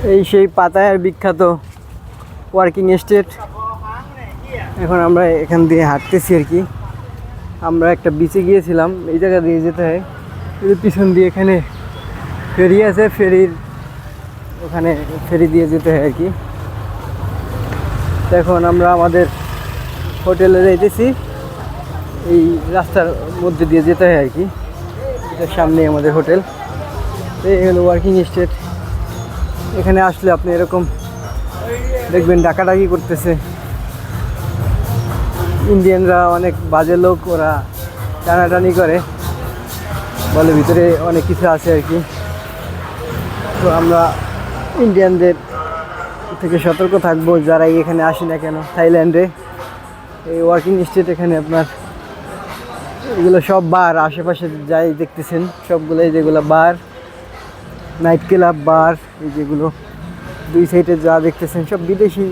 এই সেই পাতায়ার বিখ্যাত ওয়ার্কিং স্টেট। এখন আমরা এখান দিয়ে হাঁটতেছি আর কি। আমরা একটা বিচে গিয়েছিলাম, এই জায়গা দিয়ে যেতে হয়, পিছন দিয়ে এখানে ফেরি আছে, ফেরির ওখানে ফেরি দিয়ে যেতে হয় আর কি। এখন আমরা আমাদের হোটেলে যাইতেছি, এই রাস্তার মধ্যে দিয়ে যেতে হয় আর কি। এটার সামনে আমাদের হোটেল। এই হলো ওয়ার্কিং স্টেট। এখানে আসলে আপনি এরকম দেখবেন ডাকাডাকি করতেছে ইন্ডিয়ানরা, অনেক বাজে লোক, ওরা টানাটানি করে, বলে ভিতরে অনেক কিছু আছে আর কি। তো আমরা ইন্ডিয়ানদের থেকে সতর্ক থাকবো, যারাই এখানে আসি না কেন থাইল্যান্ডে। এই ওয়ার্কিং স্টেট, এখানে আপনার এগুলো সব বার, আশেপাশে যাই দেখতেছেন সবগুলোই যেগুলো বার, নাইট ক্লাব, বার, এই যেগুলো দুই সাইডে যা দেখতেছেন সব বিদেশি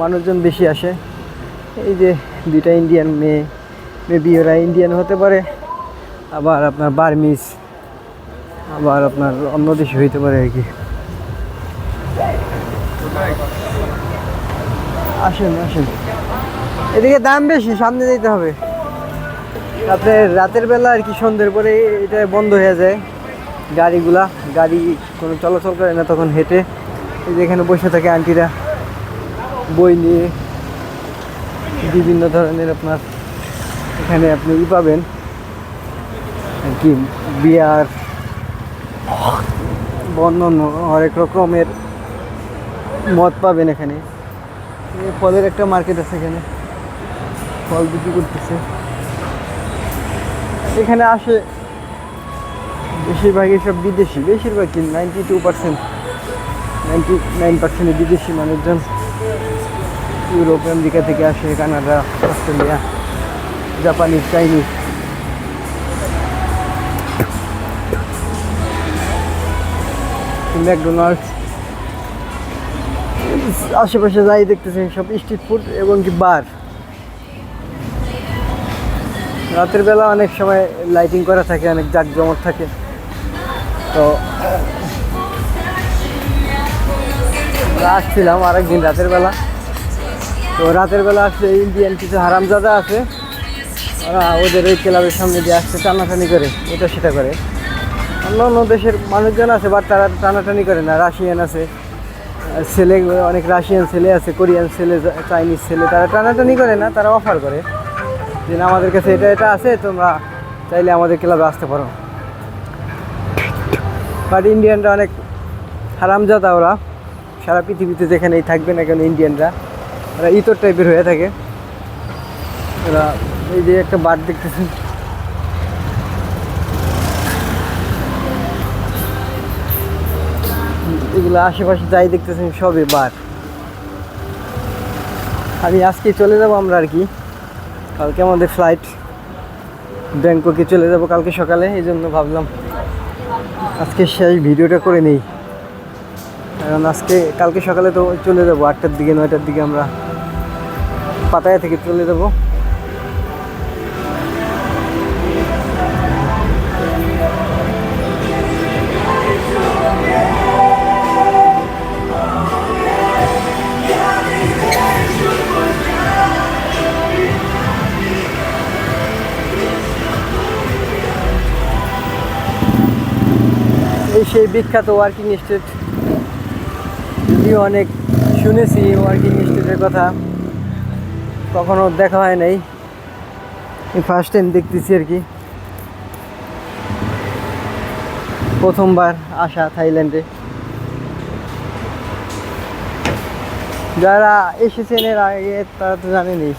মানুষজন বেশি আসে। এই যে দুইটা ইন্ডিয়ান মেয়ে, মেবি ওরা ইন্ডিয়ান হতে পারে, আবার আপনার বার্মিজ, আবার আপনার অন্য দেশে হইতে পারে আর কি। আসেন আসেন, এদিকে দাম বেশি, সামনে যেতে হবে। আপনার রাতের বেলা আর কি, সন্ধ্যের পরে এটা বন্ধ হয়ে যায় গাড়িগুলা, গাড়ি কোনো চলাচল করে না, তখন হেঁটে এই যে এখানে বসে থাকে আন্টিরা বই নিয়ে। বিভিন্ন ধরনের আপনার এখানে আপনি পাবেন আর কি, বিয়ার, অন্যান্য হরেক রকমের মদ পাবেন এখানে। ফলের একটা মার্কেট আছে, এখানে ফল বিক্রি করতেছে। এখানে আসে বেশিরভাগই সব বিদেশি, বেশিরভাগই 92%, 99% বিদেশি মানুষজন। ইউরোপ, আমেরিকা থেকে আসে, Canada, Australia, Japanese, Chinese. McDonald's, আশেপাশে যাই দেখতেছেন সব স্ট্রিট ফুড এবং কি বার। রাতের বেলা অনেক সময় লাইটিং করা থাকে, অনেক জাঁকজমক থাকে। তো আসছিলাম আরেকদিন রাতের বেলা। তো রাতের বেলা আসলে ইন্ডিয়ান কিছু হারামজাদা আছে, ওরা ওদের ওই ক্লাবের সামনে দিয়ে আসছে, টানাটানি করে, এটা সেটা করে। অন্য অন্য দেশের মানুষজন আছে, বাট তারা টানাটানি করে না। রাশিয়ান আছে, ছেলে অনেক রাশিয়ান ছেলে আছে, কোরিয়ান ছেলে, চাইনিজ ছেলে, তারা টানাটানি করে না, তারা অফার করে যে আমাদের কাছে এটা এটা আছে, তোমরা চাইলে আমাদের ক্লাবে আসতে পারো। বাট ইন্ডিয়ানরা অনেক হারামজাদা, ওরা সারা পৃথিবীতে যেখানেই থাকবে না কেন ইন্ডিয়ানরা, ওরা ইতর টাইপের হয়ে থাকে। ওরা এই যে একটা বার দেখতেছেন, এগুলো আশেপাশে যাই দেখতেছেন সবই বার। আমি আজকে চলে যাব আমরা আর কি, কালকে আমাদের ফ্লাইট, ব্যাংককে চলে যাব কালকে সকালে। এই জন্য ভাবলাম আজকে সেই ভিডিওটা করে নেই, কারণ কালকে সকালে তো চলে যাবো 8টার দিকে, 9টার দিকে আমরা পাতায়া থেকে চলে যাবো। এই সেই বিখ্যাত ওয়ার্কিং স্টেট, যদিও অনেক শুনেছি ওয়ার্কিং স্টেটের কথা, কখনো দেখা হয় নাই, ফার্স্ট টাইম দেখতেছি আর কি। প্রথমবার আসা থাইল্যান্ডে। যারা এসেছেন এর আগে তারা তো জানেনই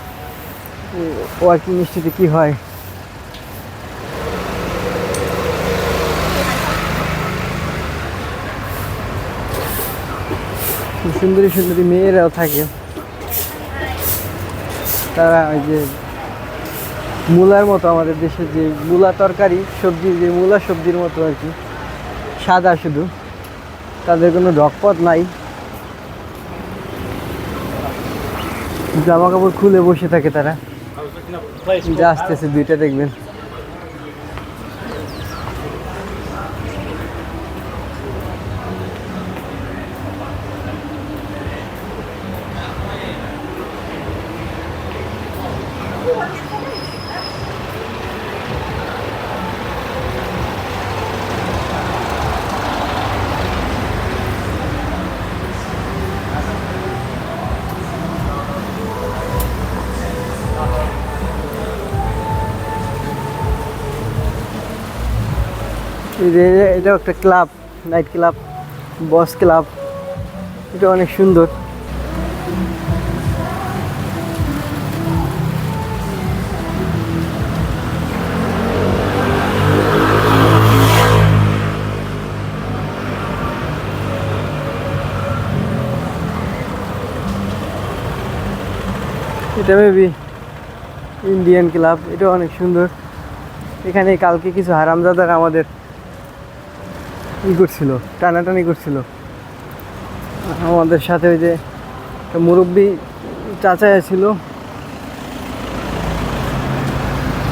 ওয়ার্কিং স্টেটে কী হয়। সুন্দরী সুন্দরী মেয়েরাও থাকে, তারা ওই যে মূলার মতো, আমাদের দেশে যে মূলা তরকারি সবজি, যে মূলা সবজির মতো আর কি, সাদা শুধু, তাদের কোনো ডকপথ নাই, জামা কাপড় খুলে বসে থাকে তারা। যা আসতেছে দুইটা দেখবেন, এই যে এটা একটা ক্লাব, নাইট ক্লাব, বস ক্লাব। এটা অনেক সুন্দর। এটা মেবি ইন্ডিয়ান ক্লাব। এটা অনেক সুন্দর। এখানে কালকে কিছু হারামজাদার আমাদের করছিল, টানাটানি করছিল আমাদের সাথে। ওই যে একটা মুরব্বী চাচা ছিল,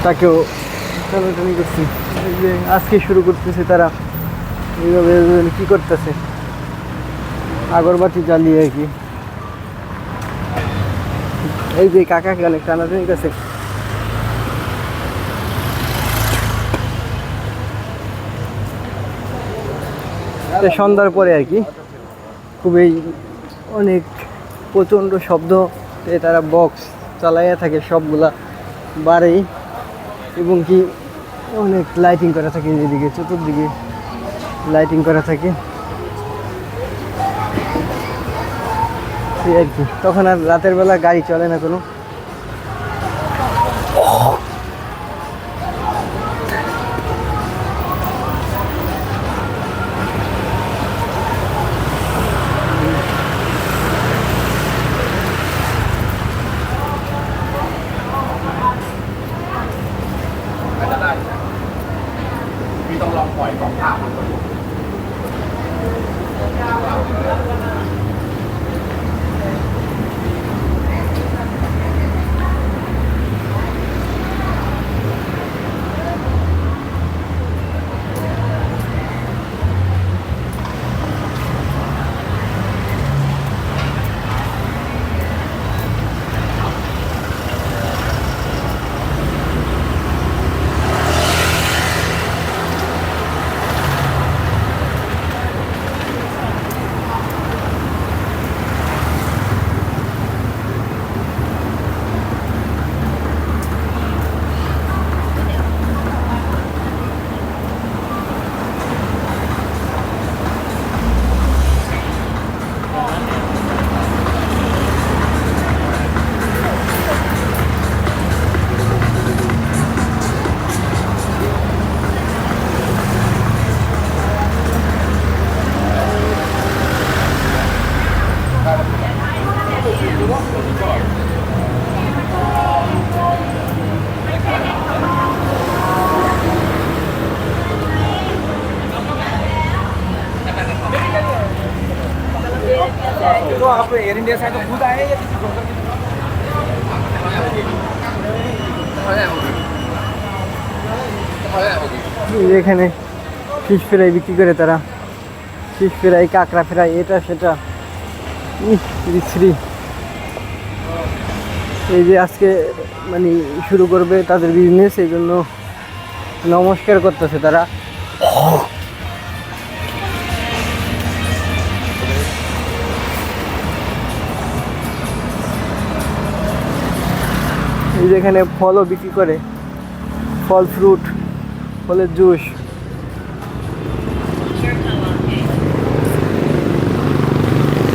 তাকেও টানাটানি করছি। এই যে আজকে শুরু করতেছে তারা, এইভাবে কি করতেছে, আগরবাতি জ্বালিয়ে আর কি। এই যে কাকাকে অনেক টানাটানি করছে। সন্ধ্যার পরে আর কি খুবই অনেক প্রচণ্ড শব্দ, তারা বক্স চালাইয়া থাকে সবগুলা বারেই, এবং কি অনেক লাইটিং করা থাকে, এদিকে চতুর্দিকে লাইটিং করা থাকে আর কি। তখন আর রাতের বেলা গাড়ি চলে না কোনো। तो आप एयर इंडिया से तो खुद आए या किसी ब्रोकर এখানে ফিশ ফ্রাই বিক্রি করে তারা, ফিশ ফ্রাই, কাঁকড়া ফ্রাই, এটা সেটা। শ্রী এই যে আজকে মানে শুরু করবে তাদের বিজনেস, এই জন্য নমস্কার করতেছে তারা। এই যে এখানে ফলও বিক্রি করে, ফল, ফ্রুট, ফলের জুস।